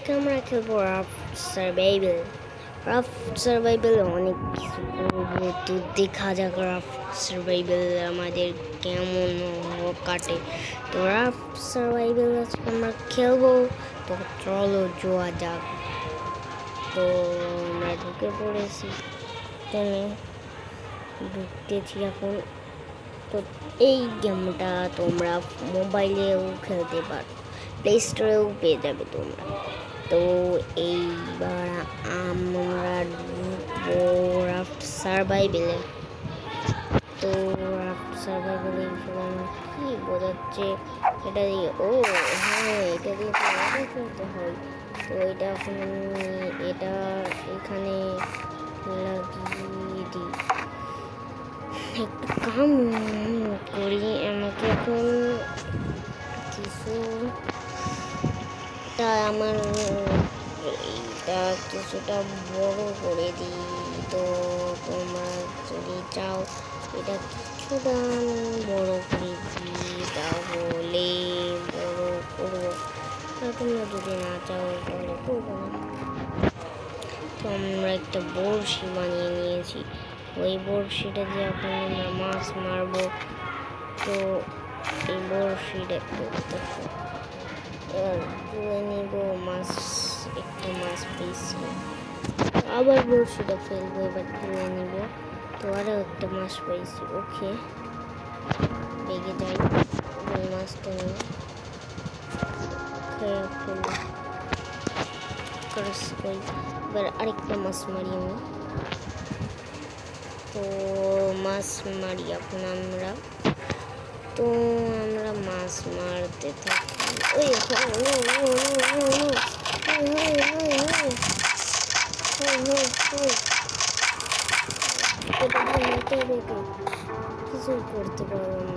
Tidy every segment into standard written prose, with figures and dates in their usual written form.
আজকে আমরা খেলবো রাফ সার্ভাইভাল। রাফ সার্ভাইভাল অনেক কিছু করবো, তো দেখা যাক রাফ সার্ভাইভাল আমাদের কেমন কাটে। তো রাফ সার্ভাইভাল আজকে আমরা খেলবো, তো চলো যাওয়া যাক। তো আমরা ঢুকে পড়েছি, ঢুকতেছি এখন। তো এই গেমটা তোমরা মোবাইলেও খেলতে পারো, প্লে স্টোরেও পেয়ে যাবে তোমরা। তো এইবার আমরা ঢুকবো রাফট সার্ভাইভালে। তো রাফট সার্ভাইভালে কি বোঝাচ্ছে এটা দিয়ে? ও হ্যাঁ, এটা দিয়ে তো অনেক খেলতে হয়। তো এটা এখন এটা এখানে লাগিয়ে দিই। একটু কাম করি, আমাকে এখন কিছুটা আমার এইটা কিছুটা বড় করে দিই। তো তোমরা যদি চাও এটা কিছুটা বড় করে দিই তাহলে বড় করবো, আর তোমরা যদি না চাও তাহলে করবো না। তো আমরা একটা বড়শি বানিয়ে নিয়েছি, ওই বড়শিটা দিয়ে এখন আমরা মাছ মারবো। তো এই বড়শিটা তুলে নিব, মাছ একটা মাছ পেয়েছি, আবার বড়শিটা ফেলবো, এবার তুলে নিব। তো আরও একটা মাছ পেয়েছি, ওকে বেগে যাই, ওই মাছটা নিয়ে খেয়ে ফেলবো। এবার আরেকটা মাছ মারি আমি। তো মাছ মারি এখন আমরা। তো আমরা মাছ মারতে থাকি। ওই কিছুই করতে পারবো না,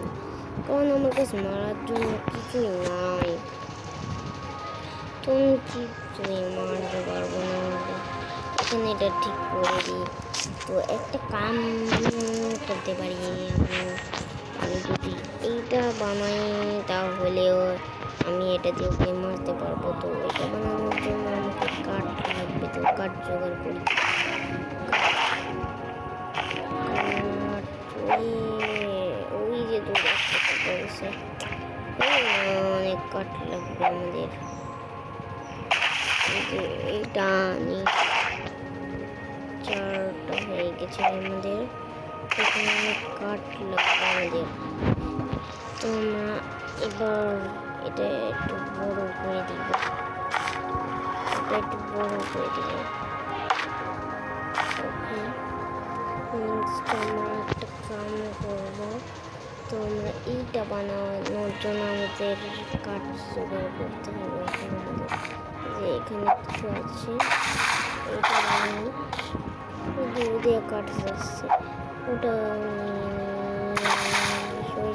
কারণ আমার কাছে মারার জন্য কিছুই নাই। তুমি কিছুই মারতে পারবো না। এখানে এটা ঠিক করে দিই। তো একটা কাম করতে পারি আমি যদি এইটা বানাই তাহলেও আমি এটা দিয়ে ওকে মারতে পারবো। তো এটা বানানোর জন্য আমাকে কাঠ লাগবে, তো কাঠ জোগাড় করি। ওই যে দু রাস্তাটা পড়েছে, অনেক কাঠ লাগবে আমাদের। এইটা আনি, চারটা হয়ে গেছে আমাদের। এখানে অনেক কাঠ লাগবে আমাদের। তো আমরা এবার এটা একটু বড় করে দিব, এটা একটু বড় করে দিব। ওকে, আমরা একটা কাম করবো। তো আমরা এইটা বানানোর জন্য আমাদের কাঠ জোগাড় করতে হবে। যে এখানে কিছু আছে, এটা দিয়ে কাঠ যাচ্ছে, ওটা চলে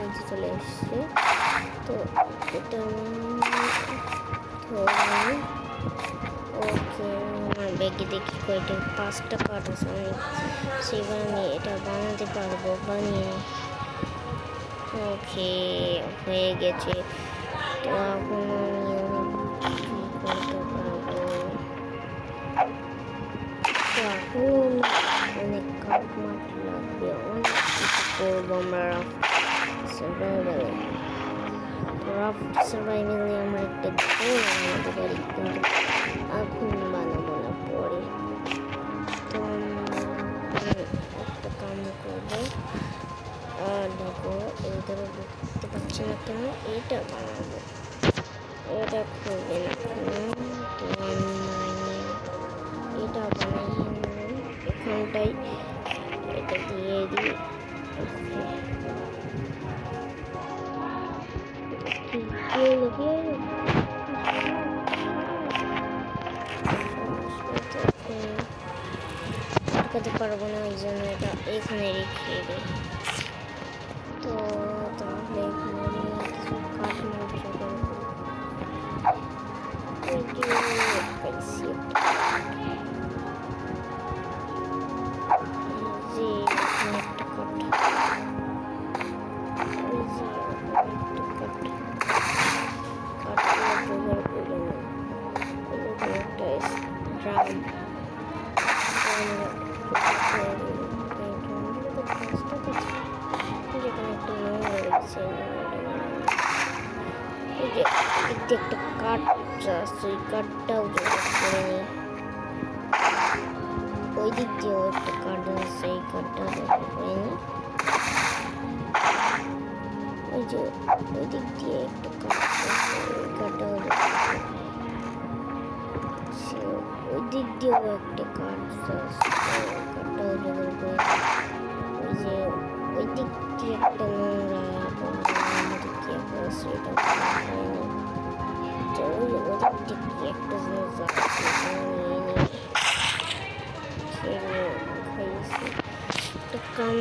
আসবে, চলে এসছে। তো এটা ওকে, আমার ব্যাগে দেখি কয়টা 5টা কাঠ আছে অনেক, সেবার আমি এটা বানাতে পারবো, বানিয়ে। ওকে, হয়ে গেছে। তো এখন আমি করতে পারবো। তো এখন অনেক কাঠ মাটি লাগবে, অনেক কিছু করবো আমরা রাফ সার্ভাইভালে। রাফ সার্ভাইভালে আমরা একটা ঘর বানাতে পারি, কিন্তু এখন বানাবো না, পরে। তো একটা কাম করবো, আর দেখো এইটারও দেখতে পাচ্ছি না কেন, এইটা বানাবো, এটা খুলবে না কেন। তো এটা বানাই এখানটাই, এটা দিয়ে দিই। ঢুকাতে পারবো না, ওই জন্য এটা এখানে রেখে দিই। তো তাহলে এখানে কিছু কাঠ জোগাড় করি। যে একটা কাঠ আছে, ওই কাঠটাও করে নি। ওই দিক দিয়েও একটা কাঠ আছে, এই কাঠটাও করে নি। ওই যে ওই দিক দিয়ে একটা কাঠ আছে, ওই কাঠটাও ওই দিক দিয়েও একটা কাঠ আছে, ওই কাঠটাও জোগাড় করে। ওই যে ওই দিক দিয়ে একটা নোংরা সেটা তো ওই দিক দিয়ে একটা জিনিস আছে একটা কাম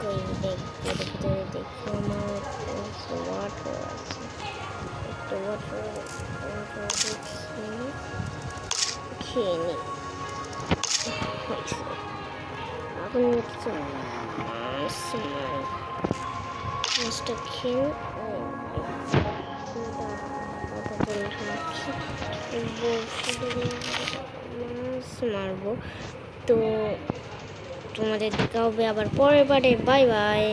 করে দেখতে দেখি আমার ওয়াটার আছে, একটা ওয়াটার খেয়ে নিই। এখন কিছু মাছটা খেয়ে মাছ মারবো। তো তোমাদের দেখা হবে আবার পরের বারে। Bye bye.